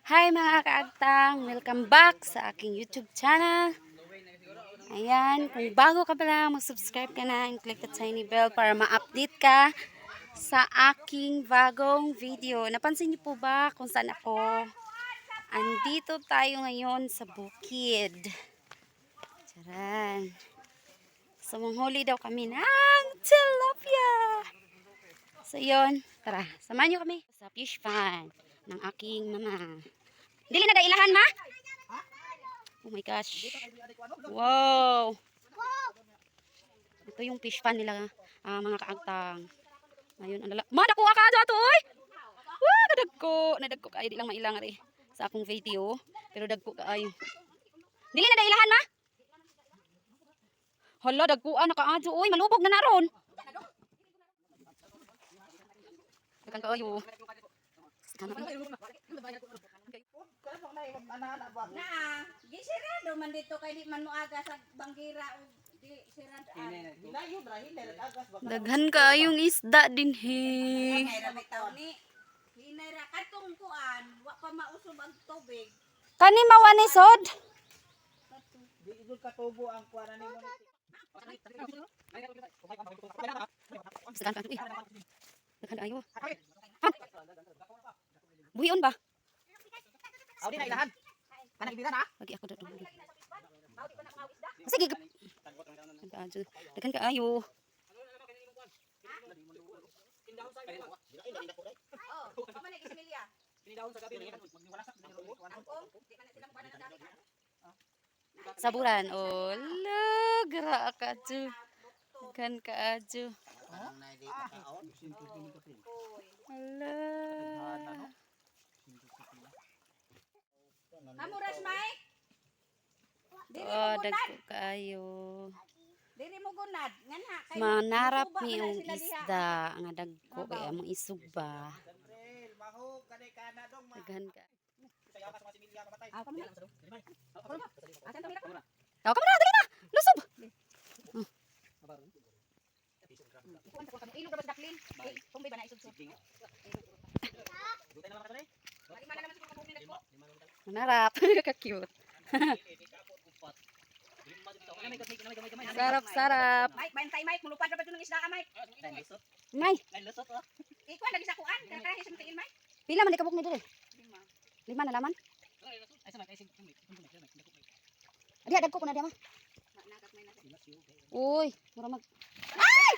Hi mga kaagtang! Welcome back sa aking YouTube channel. Ayan, kung bago ka pa lang, mag-subscribe ka na and click the tiny bell para ma-update ka sa aking bagong video. Napansin niyo po ba kung saan ako? Andito tayo ngayon sa bukid. Charan. So, manghuli daw kami ng tilapia. So, yun. Tara, samahan niyo kami sa fish pond ng aking mama. Dili na dailahan, ma? Oh my gosh. Wow. Ito yung fish pan nila, mga kaagtang. Ayun, ang ma, nakuha ka dito, oy. Wow, nadagko kayo, di lang mailang rin sa akong video. Pero dagko kayo. Dili na dailahan, ma? Hala, dagkuan, nakaadyo, oy, malubog na naron. Dagan kayo. Naa, di sirado man dito kay di man moaga sa banggira o di sirado. Daghan kayong isda din he. May ra bitaw ni. Hinay ra katong kuan, wa pa mausob ang tubig. Kani mawani sod? Di idul katubo ang kuana nimo ni. Daghan kayo. Buhion ba? Aw di na ilahan. Kanang ibigan ha? Lagi ako dito. Sige. Daghan kaayo. Oh, man ni Ismelia. Kinidawon sa gabi ni magniwala sa Angkong, di man na silang kuan na dami. Saburan. Oh, gra ka ju. Daghan kaayo. Hala. Hamuras may. Diri mo Oh, gunad. dagko kaayo. Diri mo gunad. Ngana kay Manarap suba ni man na yung sila diha. isda nga dagko kay among isugba. April, mahog kanay kana dong ma. Daghan ka. Sayaw ka sa mga similya kamatay. Ah, kamera. Asan kamera ko? Taw kamera dali na. Lusob. Kuan sa kuan. Ilog ra ba sa daklin? Tumbi ba na isugso? Dutay naman kanay. Lima na naman siguro kabugni nagko. Manarap. Ka-cute. Sarap, sarap. Mike, bantay Mike, mulupad ra ba ng isda ka Mike? May, Ikuan lagi sa kuan, kakahi sa tiin Mike. pila man ikabuk ni dire? Lima. 5 na laman. Diha dagko ko na diha ma. Nakat may nakat. Uy, mura mag. Ay!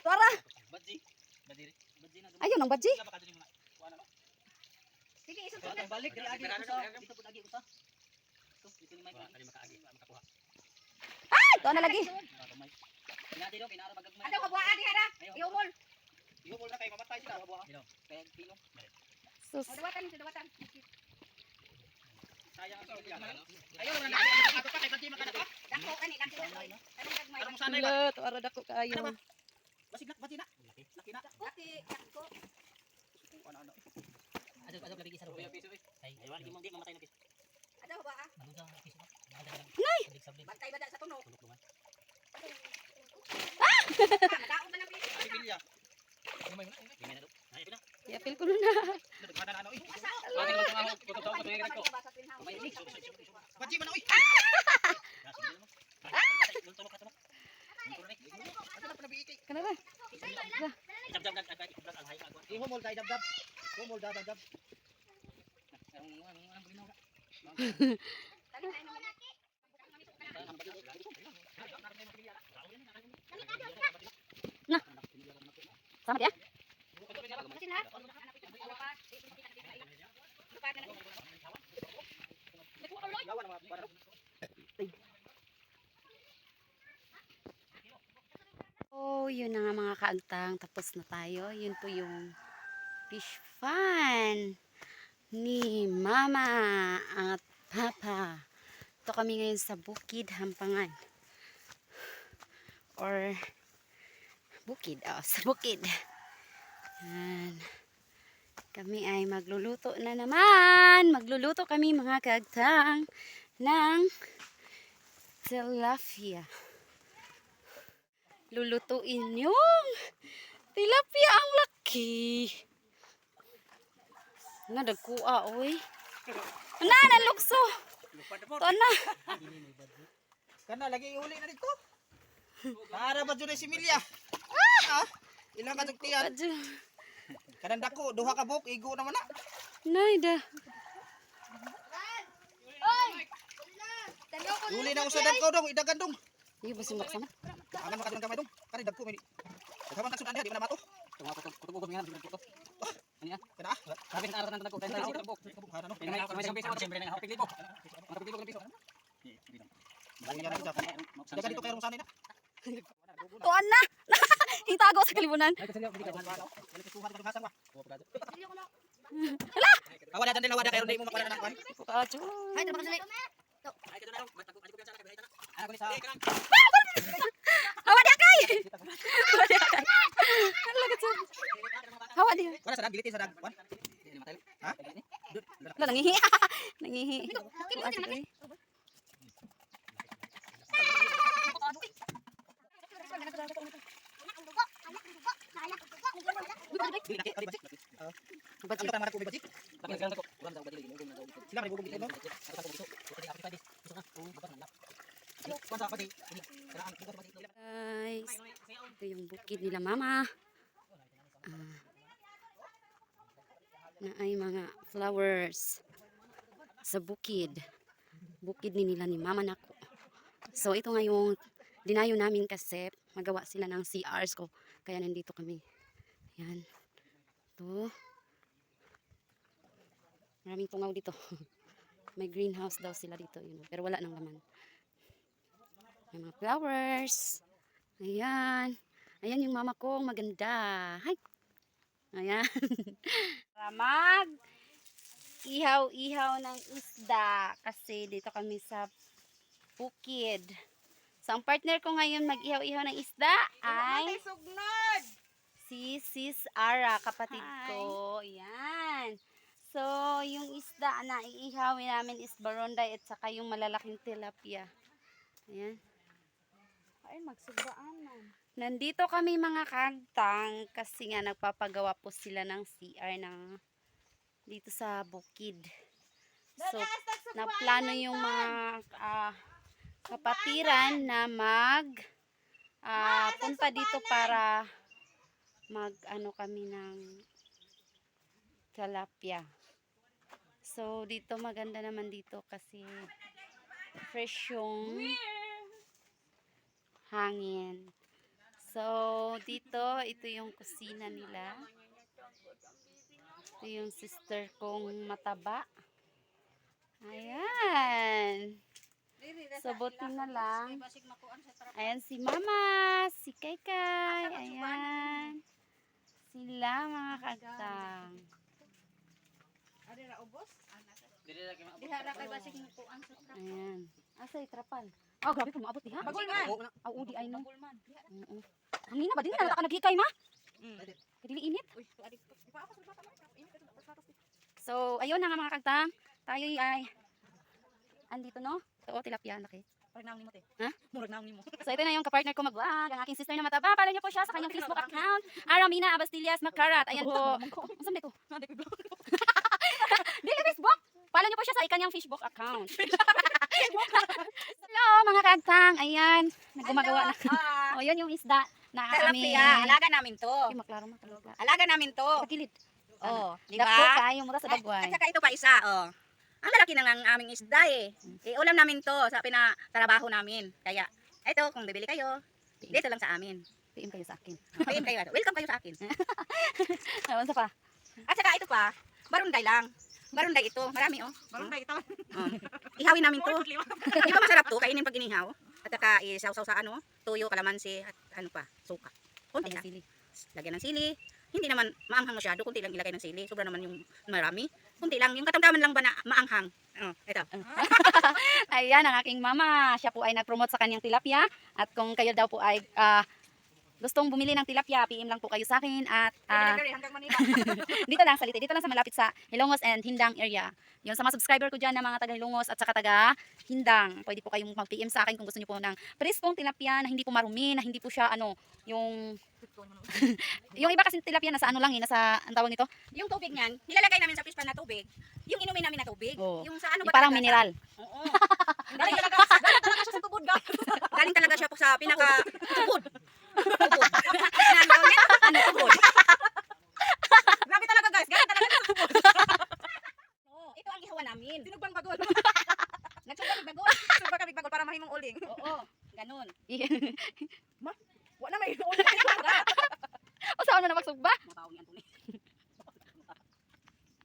Tara. Badji. Badiri. Badji na. Ayun ang badji. Sige, isugso na. Balik diri agi usa. Dito pud agi usa. Dito ni Mike kani makaagi makakuha. Ito na lagi. Pinadi do pinara bagagmay. Ano ka buha di hara? Iumol. Iumol na kay mamatay sila buha. Kaya pino. Sus. Dawatan, dawatan. Sayang ang similya. Ayaw na na ato pa kay badji makana pa. Dako kani, dako. Kanang gagmay. Arong sanay ba? Hala, tuara dako kaayo. Basig na badji na. Laki na. Daki, dako. Ano. Adto lagi isa ro. Piso eh. Ay, wala di mamatay na piso. Ada ba? Nay. Bantay ba sa tunog? Tulok-tulungan. Madaon man ang bilis. Similya. Umay mo na. Ingay na do. Ay pina. I-apil ko na. Dagmana na ano eh. Bakit Bakit mo tama ko totoo ko tingin ko. May Badji man oy. Kana ba? Ihumol kay dabdab. Humol dabdab. Sama dia. Oh, yun na nga mga kaagtang. Tapos na tayo. Yun po yung fish fun ni Mama at Papa. Ito kami ngayon sa Bukid, Hampangan. Or Bukid. Oh, sa Bukid. Yan. Kami ay magluluto na naman. Magluluto kami mga kaagtang ng tilapia. Lulutuin yung tilapia, ang laki. Nga dagkua oy. Na nalukso. To na. Kana lagi iuli na dito. Para ba jud si Milya? Ah! Ilang ka tugtian? Adyo. Kanang dako duha ka buok igo naman na. Nay da. Iuli na usa dagko dong, idagan dong. Iyo ba si Maksama? Aman makadang gamay dong. Kani dagko may. Kaman nang sudan di man mato. Kutuk-kutuk nga dito. Ano yan? Kana ah. Sabi ng araw ng ko, tayo sa buk. Ano no? Pinay ko may isang piso, siyempre na hapig libo. Hapig libo ng piso. Bali na dito. Dagan dito kayo sanay na. Tuan na. Itago sa kalibunan. Ay kasali ako dito. Balik kuha ka hasang ba. Oh, pagado. Awala dan din awada kayo di mo makuha na kan. Kacho. Hay, dapat dali. Ay kadto na dong. Batak ko pinsa na kay na. Ako ni sa. Hawa dia kay. Hawa dia kay. Ano lagat sa? Hawa dia. Wala sa dag giliti sa dag. Wan. Ha? Wala nangihi. Nangihi. Asik eh. Di laki ari basik. Baji. Ano ka mana ko basik? Bakit ganito ko? Ulan sa badili. Sila may bubog dito no. Ako sa piso. Pwede ako pwede. Piso nga. Oh, bapak na. Kwansa pati. Kailangan bugot pati. Guys, ito yung bukid nila mama. Na ay mga flowers sa bukid. Bukid ni nila ni mama nako. So ito nga yung dinayo namin kasi magawa sila ng CRs ko. Kaya nandito kami. Yan. Ito. Maraming tungaw dito. May greenhouse daw sila dito. Yun. Pero wala nang laman. May mga flowers. Ayan. Ayan yung mama ko. Maganda. Hi. Ayan. Ramag. Ihaw-ihaw ng isda. Kasi dito kami sa bukid. So, ang partner ko ngayon mag-ihaw-ihaw ng isda ay si Sis Ara, kapatid ko. Ayan. So, yung isda na iihawin namin is baronday at saka yung malalaking tilapia. Ayan. Ay, magsubaan man. Nandito kami mga kagtang kasi nga nagpapagawa po sila ng CR ng dito sa bukid. So, naplano yung mga kapatiran na punta dito para mag ano kami ng tilapia. So, dito maganda naman dito kasi fresh yung hangin. So, dito, ito yung kusina nila. Ito yung sister kong mataba. Ayan. So, buti na lang. Ayan si Mama, si Kaykay. Ayan. Sila mga kagtang. Ari ra ubos? Dili ra kay maabot. Diha ra kay basig mo kuan sa trap. Ayan. Asay trapal. Oh, grabe po maabot diha. Bagol man. Aw, udi ay no. Oo. Ang ina ba din na nagikay ma? Kadili init. Uy, ari. Di pa ako sa bata man. So, ayun na nga mga kagtang. Tayo ay andito no. So, tilapia laki. Parang naong nimo te. Ha? Murag naong nimo. So, ito na yung kapartner ko mag-vlog. Ang aking sister na mataba. Follow niyo po siya sa kanyang Facebook account. Aramina Abastillas Magkarat. Ayan po. Saan dito? Di ka Facebook. Follow niyo po siya sa kanyang Facebook account. Hello mga kagtang. Ayan. Nagumagawa na. O, yun yung isda na kami. Tilapia, alaga namin to. Okay, maklaro mo. Alaga namin to. Sa kilid. Oh, di Dako ba? kayo mura sa bagway. At saka ito pa isa, oh. Ang lalaki nang ang aming isda eh. Ulam namin to sa pinatrabaho namin. Kaya, ito, kung bibili kayo, dito lang sa amin. PM kayo sa akin. PM kayo. Welcome kayo sa akin. Ano sa pa? At saka ito pa, barunday lang. Barunday ito. Marami oh. Barunday ito. Ihawin namin to. Di ba masarap to? Kainin pag inihaw. At saka isaw-saw sa ano, tuyo, kalamansi, at ano pa, suka. Kunti lang. Sili. Lagyan ng sili. Hindi naman maanghang masyado, kunti lang ilagay ng sili. Sobra naman yung marami. Kunti lang, yung katamtaman lang ba na maanghang. Oh, ito. Ayan ang aking mama. Siya po ay nag-promote sa kanyang tilapia. At kung kayo daw po ay gustong bumili ng tilapia, PM lang po kayo sa akin at Delivery hanggang Manila. dito lang sa Leyte, dito lang sa malapit sa Hilongos and Hindang area. Yun sa mga subscriber ko dyan na mga taga Hilongos at saka taga Hindang. Pwede po kayong mag-PM sa akin kung gusto niyo po ng preskong tilapia na hindi po marumi, na hindi po siya yung yung iba kasi tilapia nasa ano lang eh, nasa ang tawag nito, Yung tubig niyan, nilalagay namin sa pispan na tubig. Yung inumin namin na tubig. Oo. Yung sa ano yung ba parang talaga? mineral. Oo. Galing talaga siya sa tubod, guys. Galing talaga siya po sa pinaka tubod. Tubod. Ano tubod? Grabe talaga, guys. Galing talaga siya sa tubod. Oo, ito ang ihawa namin. Sinugbang bagol. Nagsugbang bagol. Sugbang kami bagol para mahimong uling. Oo, ganun. Wala may uling. O saan mo na magsugba? Mabaw ni Anthony.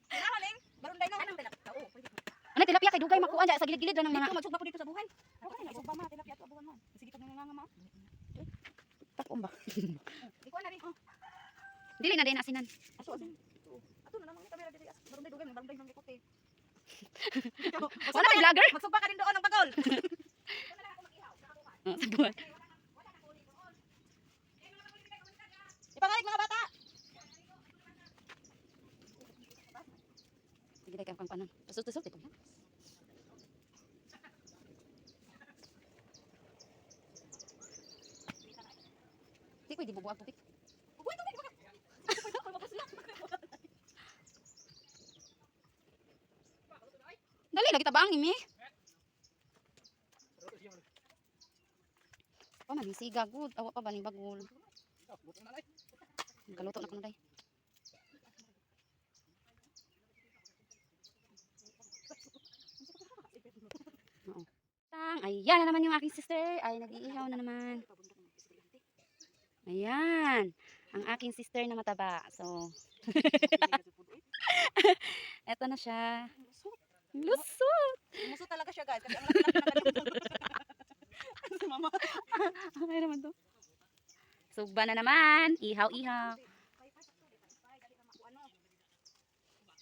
Haling, barunday na. Anong tilapia? Oo, pwede. Ano tilapia kay dugay makuha dyan sa gilid-gilid daw ng mga Dito, magsugba po dito sa buhay. Okay na, isugba ma, tilapia at abuhan mo. Sige, ito nga ma. takom ba? Ikaw na rin. Oh, Dili na din asinan. aso. Ato na naman kamera dito. Barunday dugay, barunday ng likote. Wala kay vlogger? Magsugba ka din doon ng bagol. Sa buwan. Ipangalik mga bata. Sige dai kang panan. Tusot-tusot ito. Di ko di bubuang tubig. Dali lagi tabang imi. Pa man siga good, awa pa baling bagol. Kaluto na kuno day. Oo. Tang, ayan na naman yung aking sister. Ay, nag-iihaw na naman. Ayan. Ang aking sister na mataba. So, eto na siya. Lusot! Muso talaga siya, guys. Kasi ang laki-laki ng kanyang si mama. Ay naman to. Sugba na naman. Ihaw-ihaw.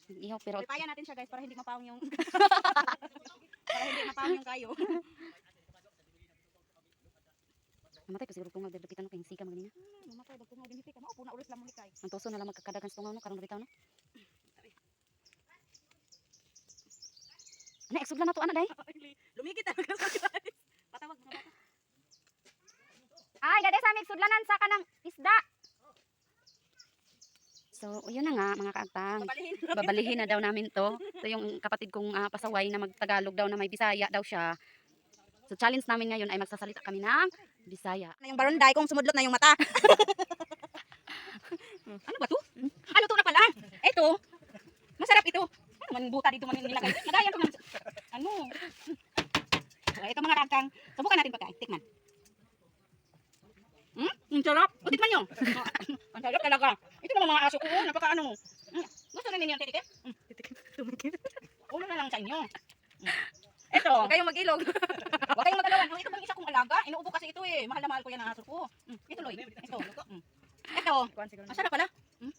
Ihaw pero Ripayan natin siya, guys, para hindi mapawang yung para hindi mapawang yung kayo. namatay ko siguro tungaw dahil lapitan no kay sika maganina. Mamatay dag tungaw din hiti ka. Mao puna ulit lang mo likay. Ang tuso na lang magkakadagan sa tungaw no karon bitaw no. Ana eksuglan na to ana day. Lumigit talaga sa guys. Patawag mga bata. Ay, dade sa aming sudlanan sa kanang isda. So, yun na nga mga kaagtang. Babalihin. Babalihin na daw namin to. Ito yung kapatid kong pasaway na magtagalog daw na may Bisaya daw siya. So, challenge namin ngayon ay magsasalita kami ng Bisaya. Na yung barunday kung sumudlot na yung mata. Ano ba to? Ano to na pala? Ito. Masarap ito. Ano man buta dito man nilagay. Nagayan ko ng ano. So, ito mga kagtang. Subukan natin pagkain. Tikman. Ang sarap. O, tikman nyo. Ang sarap talaga. Ito naman mga aso ko. Napaka ano. Gusto na ninyo ang titik? Ulo na lang sa inyo. Ito. Huwag kayong mag-ilog. Huwag kayong magalawan. Ito bang isa kong alaga? Inuubo kasi ito eh. Mahal na mahal ko yan ang aso ko. Ito Loy. Ito. Ito. Masarap pala.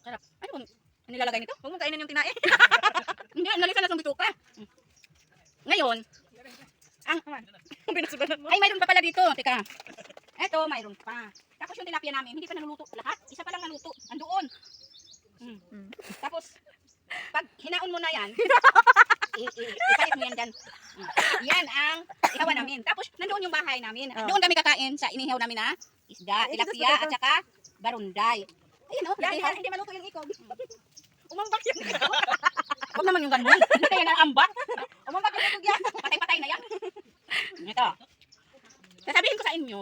Sarap. Ano bang nilalagay nito? Huwag mong kainin yung tinae. Hindi, nalisan na sa bituka. Ngayon, ay mayroon pa pala dito. Teka. Eto, mayroon pa. Tapos yung tilapia namin, hindi pa naluluto lahat. Isa pa lang naluto. Andoon. Tapos, pag hinaon mo na yan, ipalit mo yan dyan. Yan ang ihawa namin. Tapos, nandoon yung bahay namin. Doon kami kakain sa inihaw namin na isda, tilapia, at saka barunday. Ayun o, hindi maluto yung ikog. Umambak yung ikog. Huwag naman yung ganun. Hindi kaya naambak. Umambak yung ikog yan. Patay-patay na yan. Ito. Sasabihin ko sa inyo,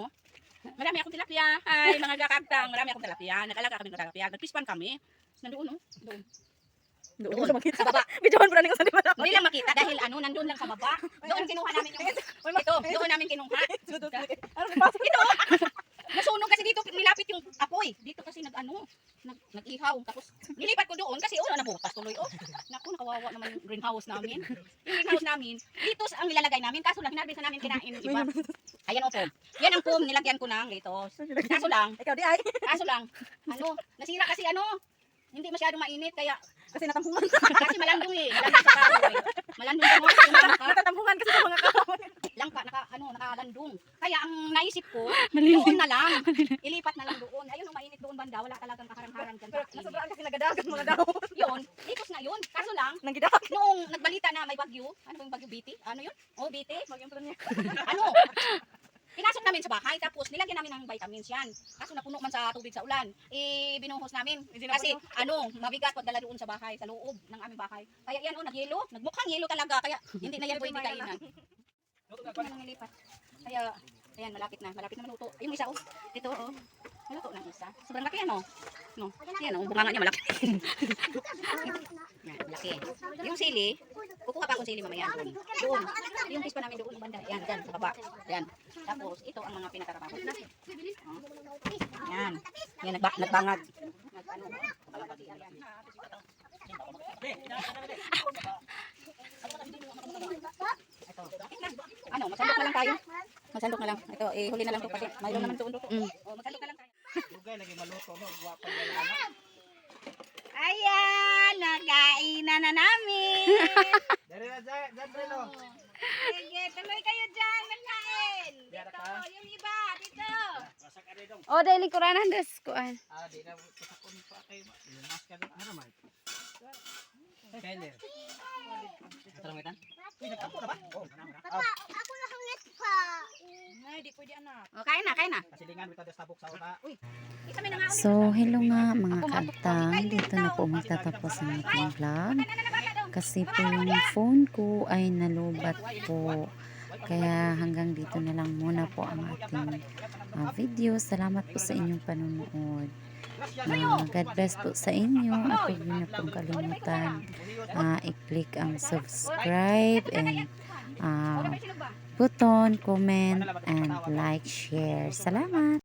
marami akong tilapia. Ay, mga kakagtang, marami akong tilapia. Nag-alaga kami ng tilapia. Nag-pispan kami. Nandoon, no? Doon. Sa baba. Videohan mo na nga sa diba? Hindi lang makita dahil ano, nandun lang sa baba. Doon kinuha namin yung... Ito, doon namin kinuha. Ito. Nasunog kasi dito, nilapit yung apoy. Dito kasi nag-ihaw. Tapos, nilipat ko doon kasi nabukas tuloy. Naku, nakawawa naman yung greenhouse namin. Yung greenhouse namin, dito ang nilalagay namin. Kaso lang, hinarbis na namin kinain yung iba. Ayan o, foam. Yan ang foam, nilagyan ko ng lettuce. Kaso lang, nasira kasi hindi masyadong mainit, kaya Kasi natampungan. kasi malandong eh. Malandong sa kahoy. Malandong sa mga Natatampungan kasi sa mga kahoy. nakalandong. Kaya ang naisip ko, doon na lang. Ilipat na lang doon. Ayun, na may bagyo. Ano ba yung bagyo? BT? Ano yun? Oh, BT? Bagyong Tanya. Ano? Pinasok namin sa bahay, tapos nilagyan namin ng vitamins yan. Kaso napuno man sa tubig sa ulan. Binuhos namin. Kasi mabigat pag dala doon sa bahay, sa loob ng aming bahay. Kaya yan, nagyelo. Nagmukhang yelo talaga. Kaya hindi na yan pwede kainan. Ito na lang nilipat. Kaya, ayan, malapit na maluto. Yung isa, ito, maluto ng isa. Sobrang laki yan, no? Yan, bunganga niya malaki. Yan, malaki. Yung sili, kukuha pa akong sili mamaya. Doon. Yung kiss pa namin doon, banda. Yan, dyan, sa baba. Yan. Tapos, ito ang mga pinakarabaho. Yan. Yan, nagbangag. Nag-ano, kalapati, yan. Ito. Ano, masandok na lang tayo. Masandok na lang. Ito, huli na lang ito kasi mayroon naman doon. Masandok na lang tayo. Dugay lagi maluto mo, guwapo yan anak. Ayan, nagkainan na namin. Dari na dyan, Brilo. Sige, tuloy kayo dyan, magkain. Dito, yung iba, dito. O, dahil lingkuranan des, kuan. Di na pasakon pa kay lumas ka doon. Ano man? Keller. Ito lang itan. Uy, nagkapo na ba? Oo. Ay, di pwede anak. Kain na. Kasilingan mo sa tabok sa una. Isa may nangaon. So, hello nga mga kaagtang. Dito na po magtatapos ang ating vlog. Kasi po yung phone ko ay nalubat po. Kaya hanggang dito na lang muna po ang ating video. Salamat po sa inyong panonood. God bless po sa inyo. At huwag niyo na pong kalimutan i-click ang subscribe and button, comment, and like, share. Salamat!